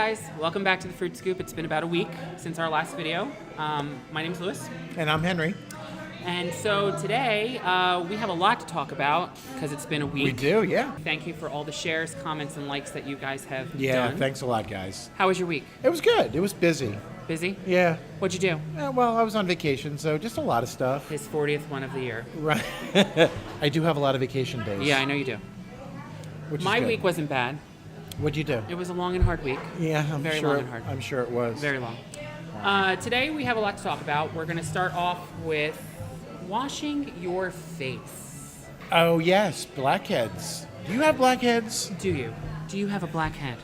guys, welcome back to the Fruit Scoop. It's been about a week since our last video. My name's Lewis. And I'm Henry. And so today, we have a lot to talk about because it's been a week. We do, yeah. Thank you for all the shares, comments, and likes that you guys have Yeah, done. thanks a lot, guys. How was your week? It was good. It was busy. Busy? Yeah. What'd you do? Well, I was on vacation, so just a lot of stuff. His 40th one of the year. Right. I do have a lot of vacation days. Yeah, I know you do. Which is My good. week wasn't bad. What'd you do? It was a long and hard week. Yeah, Very long and hard. I'm sure it was. Very long. Today we have a lot to talk about. We're going to start off with washing your face. Oh, yes, blackheads. Do you have blackheads? Do you? Do you have a blackhead?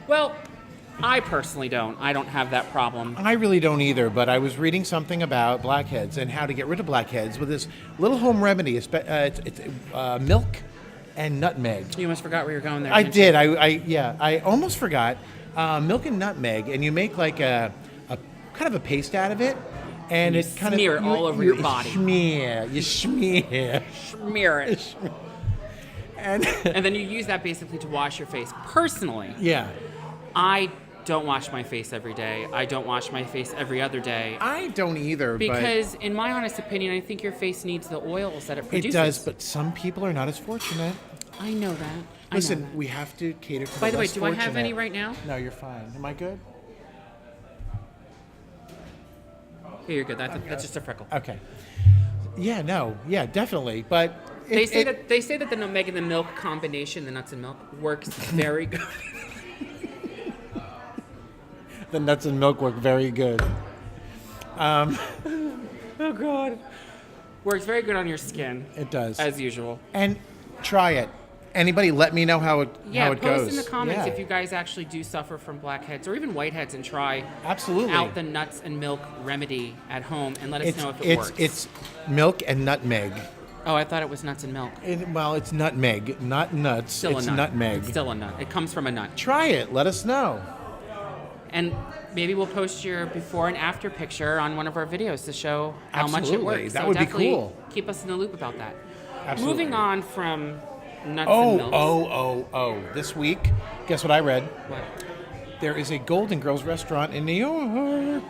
Well, I personally don't. I don't have that problem. I really don't either, but I was reading something about blackheads and how to get rid of blackheads with this little home remedy. It's milk and nutmeg. You almost forgot where you're going there. I didn't did. I almost forgot. Milk and nutmeg, and you make like a kind of a paste out of it, and You it kind smear of it all over your body. You smear, Smear it. and And then you use that basically to wash your face. Personally, yeah. I don't wash my face every day. I don't wash my face every other day. I don't either, Because, in my honest opinion, I think your face needs the oils that it but produces. it does. But some people are not as fortunate. I know that. I know Listen, that. we have to cater to By the the way, less do I have fortunate. any right now? No, you're fine. Am I good? Yeah, you're good. That's just a freckle. Okay. Yeah, no, yeah, definitely. But They say that the nutmeg and the milk combination, the nuts and milk, works very good. the nuts and milk work very good. Oh God. Works very good on your skin, It does. as usual. And try it. Anybody, let me know how it Post goes. in the comments Yeah. if you guys actually do suffer from blackheads or even whiteheads and try Absolutely. out the nuts and milk remedy at home and let us know if it works. It's milk and nutmeg. Oh, I thought it was nuts and milk. It's nutmeg, not nuts. Still it's a nut. nutmeg. It's still a nut. It comes from a nut. Try it. Let us know. And maybe we'll post your before and after picture on one of our videos to show how much it Absolutely. works. That So would be definitely cool. Keep us in the loop about that. Absolutely. Moving on from nuts and milk. Oh. This week, guess what I read? What? There is a Golden Girls restaurant in New York.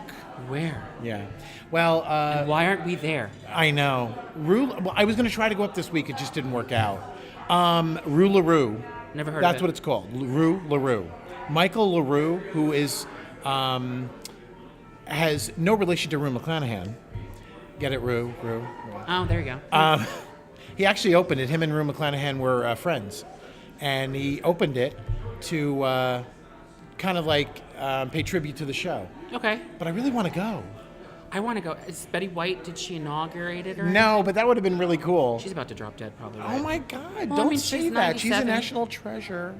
Where? Yeah. Well, And why aren't we there? I know. Well, I was going to try to go up this week. It just didn't work out. Rue LaRue. Never heard That's of it. what it's called. Rue LaRue. Michael LaRue, who is has no relation to Rue McClanahan. Get it, Rue? Oh, there you go. He actually opened it. Him and Rue McClanahan were friends. And he opened it to kind of like pay tribute to the show. Okay. But I really want to go. I want to go. Is Betty White, did she inaugurate it or No, but that would have been really cool. She's about to drop dead probably. Oh Right? my God, Well, I don't mean, say she's that. She's a 97. national treasure.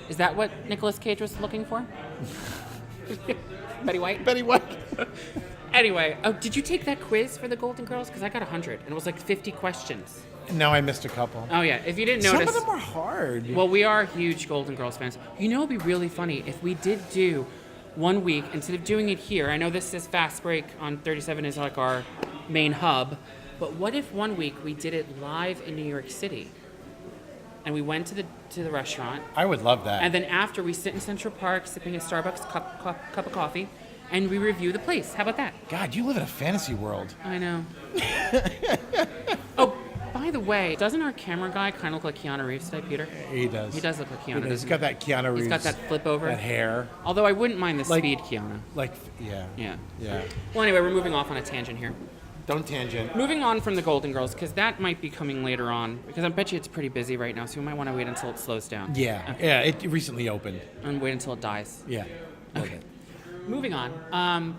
Is that what Nicolas Cage was looking for? Betty White? Betty White. Anyway, did you take that quiz for the Golden Girls? Because I got 100, and it was like 50 questions. No, I missed a couple. Oh, yeah. If you didn't Some notice... of them are hard. Well, we are huge Golden Girls fans. You know, it'd be really funny if we did do 1 week, instead of doing it here, I know this is Fast Break on 37 is like our main hub, but what if 1 week we did it live in New York City? And we went to the restaurant, I would love that. and then after we sit in Central Park sipping a Starbucks cup of coffee, and we review the place. How about that? God, you live in a fantasy world. I know. Oh, by the way, doesn't our camera guy kind of look like Keanu Reeves today, Peter? He does. He does look like Keanu. He's doesn't got that Keanu Reeves. He's got that flip over. That hair. Although I wouldn't mind the Like- speed Keanu. Yeah. Yeah. Well, anyway, we're moving off on a tangent here. Don't tangent. Moving on from the Golden Girls, because that might be coming later on, because I bet you it's pretty busy right now, so we might want to wait until it slows down. Yeah. Okay. Yeah, it recently opened. And wait until it dies. Yeah. Okay. Moving on.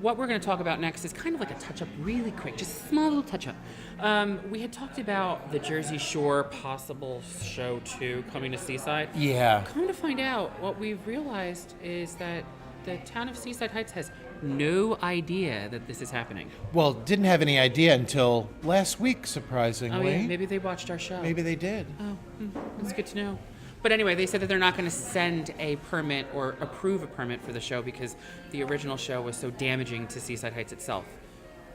What we're going to talk about next is kind of like a touch-up really quick, just a small little touch-up. We had talked about the Jersey Shore possible show 2 coming to Seaside. Yeah. Come to find out, what we've realized is that the town of Seaside Heights has no idea that this is happening. Well, didn't have any idea until last week, surprisingly. Oh, yeah, maybe they watched our show. Maybe they did. Oh, that's good to know. But anyway, they said that they're not going to send a permit or approve a permit for the show because the original show was so damaging to Seaside Heights itself.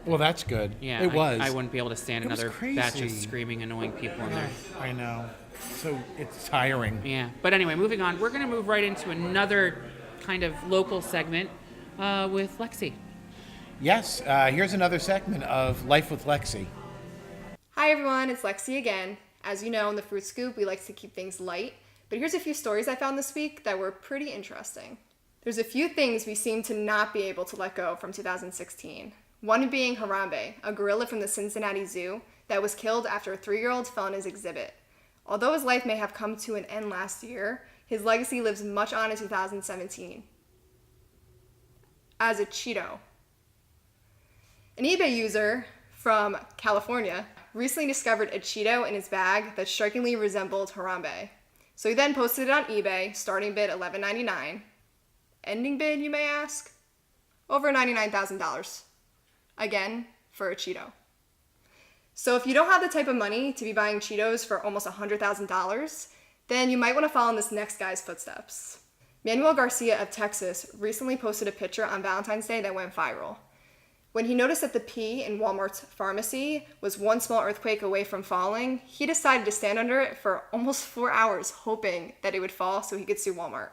Well, that's good. Yeah, it was. I wouldn't be able to stand It was another crazy. batch of screaming, annoying people in there. I know. So it's tiring. Yeah, but anyway, moving on. We're going to move right into another kind of local segment with Lexi. Yes, here's another segment of Life with Lexi. Hi everyone, it's Lexi again. As you know, in the Fruit Scoop, we like to keep things light, but here's a few stories I found this week that were pretty interesting. There's a few things we seem to not be able to let go from 2016. One being Harambe, a gorilla from the Cincinnati Zoo that was killed after a 3-year-old fell in his exhibit. Although his life may have come to an end last year, his legacy lives much on in 2017. As a Cheeto. An eBay user from California recently discovered a Cheeto in his bag that strikingly resembled Harambe. So he then posted it on eBay, starting bid $11.99. Ending bid, you may ask? Over $99,000. Again, for a Cheeto. So if you don't have the type of money to be buying Cheetos for almost $100,000, then you might want to follow in this next guy's footsteps. Manuel Garcia of Texas recently posted a picture on Valentine's Day that went viral. When he noticed that the P in Walmart's pharmacy was one small earthquake away from falling, he decided to stand under it for almost 4 hours, hoping that it would fall so he could sue Walmart.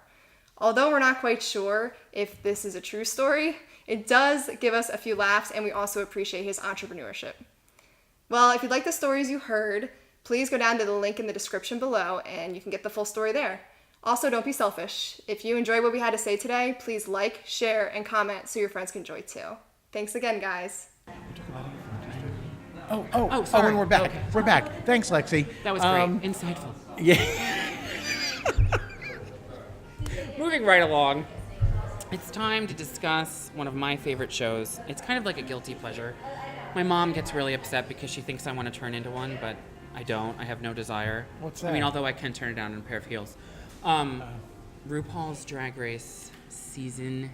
Although we're not quite sure if this is a true story, it does give us a few laughs, and we also appreciate his entrepreneurship. Well, if you'd like the stories you heard, please go down to the link in the description below and you can get the full story there. Also, don't be selfish. If you enjoyed what we had to say today, please like, share, and comment so your friends can enjoy too. Thanks again, guys. Sorry. And we're back. Okay. We're back. Thanks, Lexi. That was great. Insightful. Yeah. Moving right along, it's time to discuss one of my favorite shows. It's kind of like a guilty pleasure. My mom gets really upset because she thinks I want to turn into one, but I don't. I have no desire. What's I mean, that? although I can turn it down in a pair of heels. RuPaul's Drag Race season.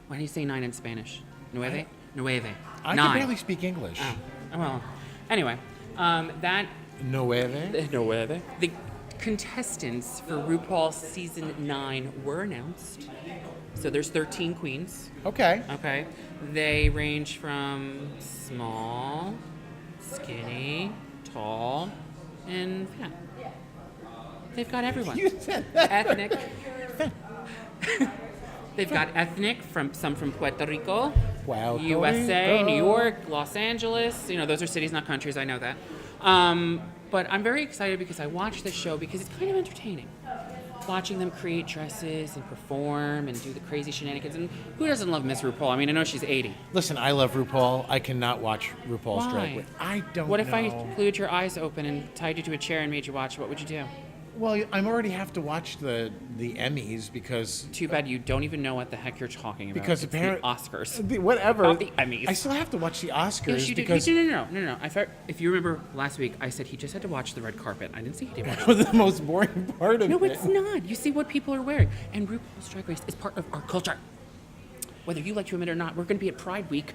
Why do you say 9 in Spanish? Nueve? Nueve. I 9. can barely speak English. Oh, well. Anyway, that Nueve? Nueve. The contestants for RuPaul season 9 were announced. So there's 13 queens. Okay. Okay. They range from small, skinny, tall, and fat. They've got everyone. You said that. Ethnic. They've got ethnic, some from Puerto Rico, Puerto USA, Rico. New York, Los Angeles. You know, those are cities, not countries. I know that. But I'm very excited because I watched this show because it's kind of entertaining. Watching them create dresses and perform and do the crazy shenanigans. And who doesn't love Miss RuPaul? I mean, I know she's 80. Listen, I love RuPaul. I cannot watch RuPaul's Why? Drag Race. I don't know. What if I glued your eyes open and tied you to a chair and made you watch? What would you do? Well, I already have to watch the Emmys because Too bad you don't even know what the heck you're talking about. Because it's apparent- the Oscars. whatever. Not the Emmys. I still have to watch the Oscars Yes, you do. because No. I thought, if you remember last week, I said he just had to watch the red carpet. I didn't say he did watch it was the most boring part of No, it. it's not. You see what people are wearing. And RuPaul's Drag Race is part of our culture. Whether you like to admit it or not, we're going to be at Pride Week.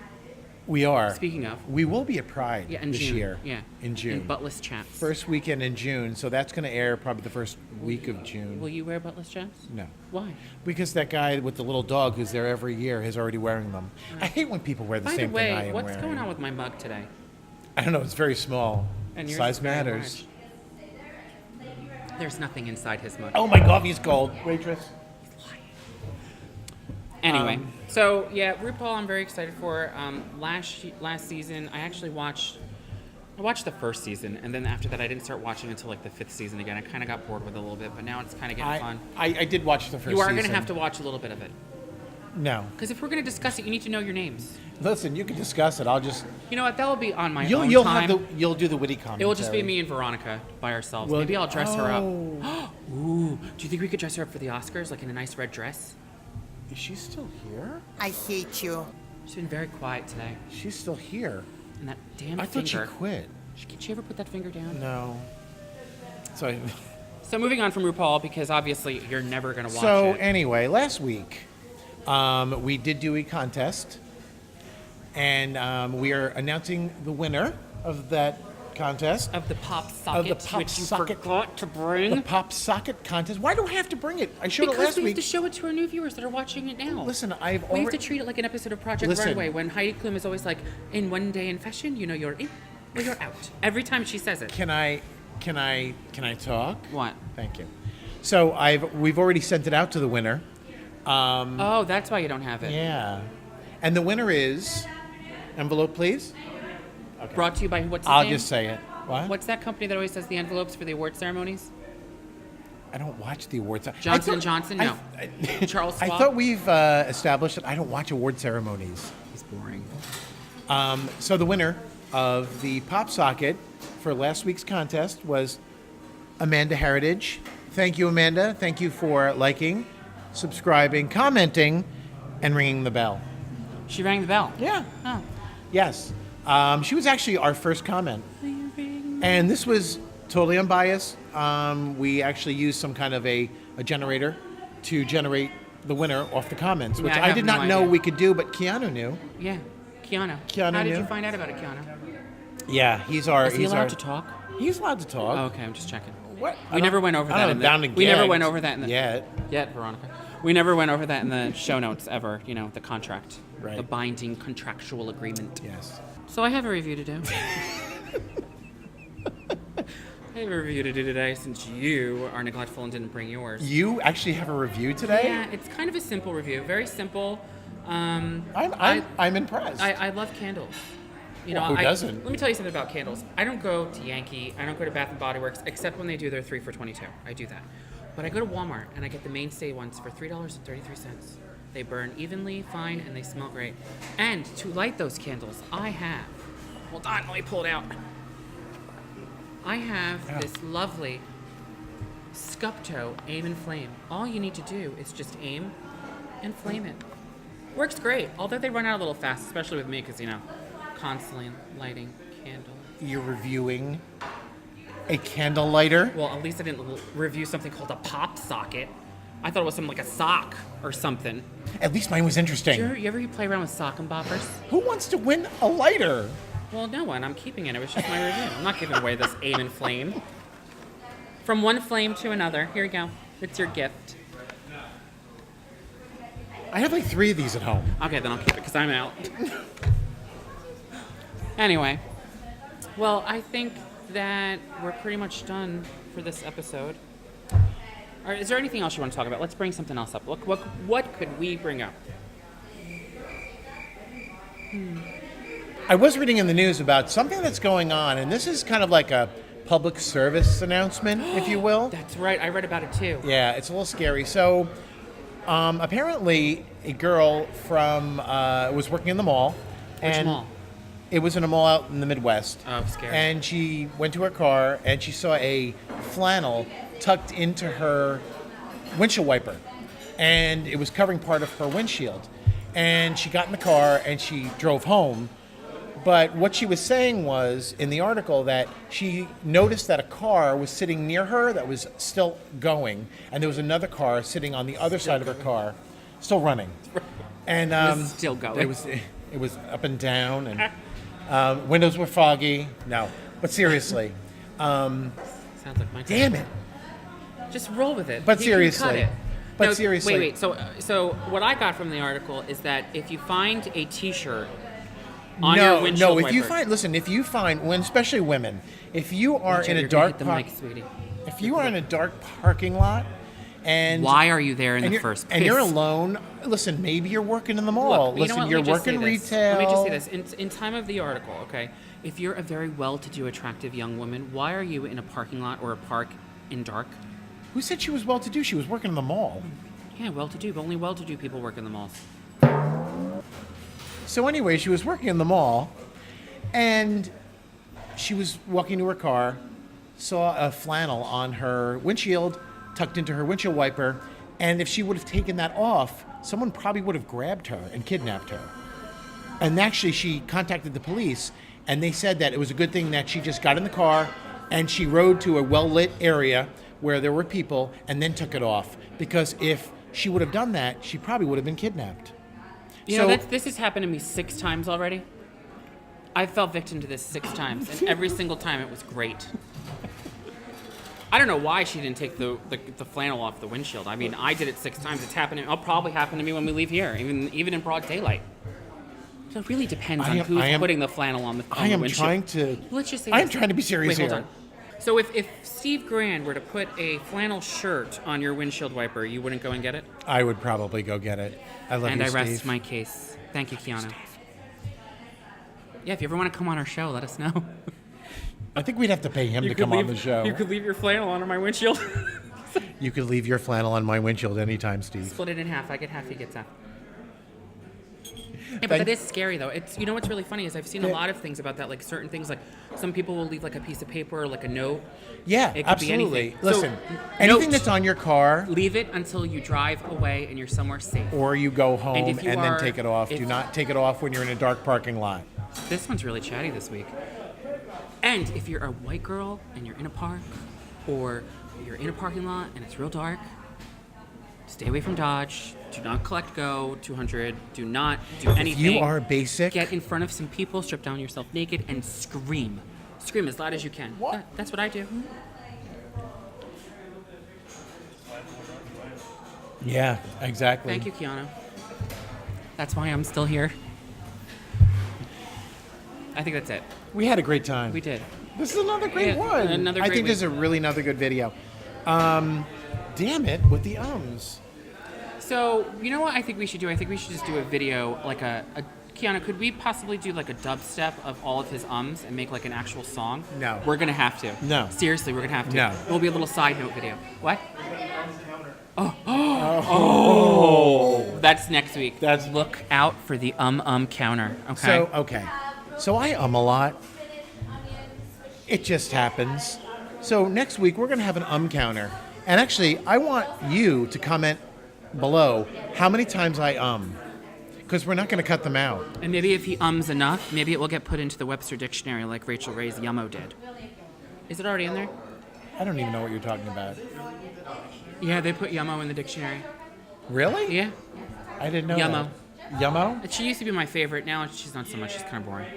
We are. Speaking of. We will be at Pride In this June. year. Yeah. In June. In buttless chaps. First weekend in June, so that's going to air probably the first week of June. Will you wear buttless chaps? No. Why? Because that guy with the little dog who's there every year is already wearing them. I hate when people wear the By the same thing I way, am what's wearing. going on with my mug today? I don't know. It's very small. And yours Size is very matters. large. There's nothing inside his mug. Oh, my coffee's cold. Waitress. Anyway, so yeah, RuPaul I'm very excited for. Last season, I actually watched the first season, and then after that I didn't start watching until like the 5th season again. I kind of got bored with it a little bit, but now it's kind of getting fun. I did watch the first season. You are going to have to watch a little bit of it. No. Because if we're going to discuss it, you need to know your names. Listen, you can discuss it. I'll just... You know what? That'll be on my own You'll time. you'll do the witty commentary. It will just be me and Veronica by ourselves. Well, Maybe I'll dress her up. oh. Ooh, do you think we could dress her up for the Oscars, like in a nice red dress? Is she still here? I hate you. She's been very quiet today. She's still here. And that damn I thought she finger. quit. Can she ever put that finger down? No. So, So moving on from RuPaul, because obviously you're never going to watch so it. anyway, last week we did do a contest, and we are announcing the winner of that contest. Of the pop socket, pop which you socket. forgot to bring. The pop socket contest. Why do I have to bring it? I showed it Because last we week. have to show it to our new viewers that are watching it now. Listen, We have to already. treat it like an episode of Project Listen. Runway when Heidi Klum is always like, in one day in fashion, you know you're in or you're out. Every time she says it. Can I talk? What? Thank you. So we've already sent it out to the winner. Oh, that's why you don't have it. Yeah. And the winner is, envelope please. Brought to you by what's his I'll name? just say it. What? What's that company that always does the envelopes for the award ceremonies? I don't watch the awards. Johnson & Johnson? No. Charles Schwab? I thought we've established that I don't watch award ceremonies. It's boring. So the winner of the pop socket for last week's contest was Amanda Heritage. Thank you, Amanda. Thank you for liking, subscribing, commenting, and ringing the bell. She rang the bell. Yeah. Oh. Yes. She was actually our first comment. And this was totally unbiased. We actually used some kind of a generator to generate the winner off the comments, which Yeah, I I have did no not know idea. we could do, but Keanu knew. Yeah. Keanu. Keanu How did knew. you find out about it, Keanu? Yeah, he's our. Is he he's allowed our, to talk? He's allowed to talk. Oh, okay, I'm just checking. What? We never went over I that don't in know, the. down and We never gagged went over that in the. yet. Veronica. We never went over that in the show notes ever. You know, the contract. Right. The binding contractual agreement. Yes. So I have a review to do. I have a review to do today since you are neglectful and didn't bring yours. You actually have a review today? Yeah, it's kind of a simple review. Very simple. I'm impressed. I love candles. You know, Well, who doesn't? Let me tell you something about candles. I don't go to Yankee. I don't go to Bath and Body Works except when they do their 3 for $22. I do that. But I go to Walmart and I get the mainstay ones for $3.33. They burn evenly, fine, and they smell great. And to light those candles, I have. Hold on, let me pull it out. I have this lovely Scupto Aim and Flame. All you need to do is just aim and flame it. Works great, although they run out a little fast, especially with me, because, you know, constantly lighting candles. You're reviewing a candle lighter? Well, at least I didn't review something called a pop socket. I thought it was something like a sock or something. At least mine was interesting. You ever play around with sock and boppers? Who wants to win a lighter? Well, no one. I'm keeping it. It was just my review. I'm not giving away this aim and flame. From one flame to another. Here you go. It's your gift. I have like 3 of these at home. Okay, then I'll keep it because I'm out. Anyway. Well, I think that we're pretty much done for this episode. All right, is there anything else you want to talk about? Let's bring something else up. What could we bring up? I was reading in the news about something that's going on, and this is kind of like a public service announcement, if you will. That's right. I read about it too. Yeah, it's a little scary. So, apparently, a girl from was working in the mall. Which mall? It was in a mall out in the Midwest. Oh, scary. And she went to her car, and she saw a flannel tucked into her windshield wiper, and it was covering part of her windshield. And she got in the car, and she drove home. But what she was saying was, in the article, that she noticed that a car was sitting near her that was still going, and there was another car sitting on the other side of her car, still running. And It was still going. It was up and down, and windows were foggy. No, but seriously, Sounds like my damn it. Just roll with it. But You can seriously. cut it. But No, seriously. Wait. So what I got from the article is that if you find a T-shirt on your windshield if you wiper- find, when especially women, if you are in a You're gonna dark hit the mic, sweetie. if you are in a dark parking lot, and Why are you there in and the you're, first place? and you're alone, listen, maybe you're working in the mall. Look, you know listen, what? Let you're me just say working this. retail. Let me just say this. In time of the article, okay, if you're a very well-to-do, attractive young woman, why are you in a parking lot or a park in dark? Who said she was well-to-do? She was working in the mall. Yeah, well-to-do, but only well-to-do people work in the malls. So anyway, she was working in the mall, and she was walking to her car, saw a flannel on her windshield, tucked into her windshield wiper, and if she would have taken that off, someone probably would have grabbed her and kidnapped her. And actually, she contacted the police, and they said that it was a good thing that she just got in the car and she rode to a well-lit area where there were people and then took it off. Because if she would have done that, she probably would have been kidnapped. You know, this has happened to me 6 times already. I fell victim to this 6 times, and every single time it was great. I don't know why she didn't take the flannel off the windshield. I mean, I did it 6 times. It's happening. It'll probably happen to me when we leave here, even in broad daylight. So it really depends on who's putting the flannel on the windshield. Let's just say I am trying to be serious Wait, here. hold on. So if Steve Grand were to put a flannel shirt on your windshield wiper, you wouldn't go and get it? I would probably go get it. I love And you, I rest Steve. my case. Thank you, Keanu. Yeah, if you ever want to come on our show, let us know. I think we'd have to pay him to come on the show. You could leave your flannel on my windshield. You could leave your flannel on my windshield anytime, Steve. Split it in half. I get half, he gets half. Yeah, but that is scary, though. It's what's really funny is I've seen a lot of things about that, like certain things, like some people will leave like a piece of paper or like a note. Yeah, It could absolutely. be anything. Listen, So, anything note. that's on your car, Leave it until you drive away and you're somewhere safe. or you go home And and, if you then are- take it off. if- Do not take it off when you're in a dark parking lot. This one's really chatty this week. And if you're a white girl and you're in a park, or you're in a parking lot and it's real dark, stay away from Dodge. Do not collect Go 200. Do not do anything. You are basic. Get in front of some people, strip down yourself naked, and scream. Scream as loud as you can. What? That's what I do. Yeah, exactly. Thank you, Keanu. That's why I'm still here. I think that's it. We had a great time. We did. This is another great Yeah, one. another I great think this is week. a really another good video. Damn it with the ums. So, you know what I think we should do? I think we should just do a video, like a Keanu, could we possibly do like a dubstep of all of his ums and make like an actual song? No. We're gonna have to. No. Seriously, we're gonna have to. No. It will be a little side note video. What? Oh. That's next week. Look out for the counter. Okay. So I a lot. It just happens. So next week we're gonna have an counter. And actually, I want you to comment below how many times I because we're not going to cut them out. And maybe if he ums enough, maybe it will get put into the Webster dictionary like Rachel Ray's Yummo did. Is it already in there? I don't even know what you're talking about. Yeah, they put Yummo in the dictionary. Really? Yeah. I didn't know Yummo. that. Yummo? She used to be my favorite. Now she's not so much. She's kind of boring.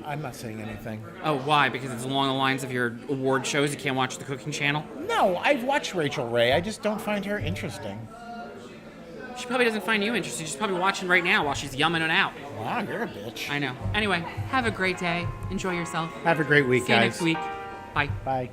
I'm not saying anything. Oh, why? Because it's along the lines of your award shows. You can't watch the cooking channel. No, I've watched Rachel Ray. I just don't find her interesting. She probably doesn't find you interesting. She's probably watching right now while she's yumming it out. Wow, you're a bitch. I know. Anyway, have a great day. Enjoy yourself. Have a great week, See you guys. next week. Bye. Bye.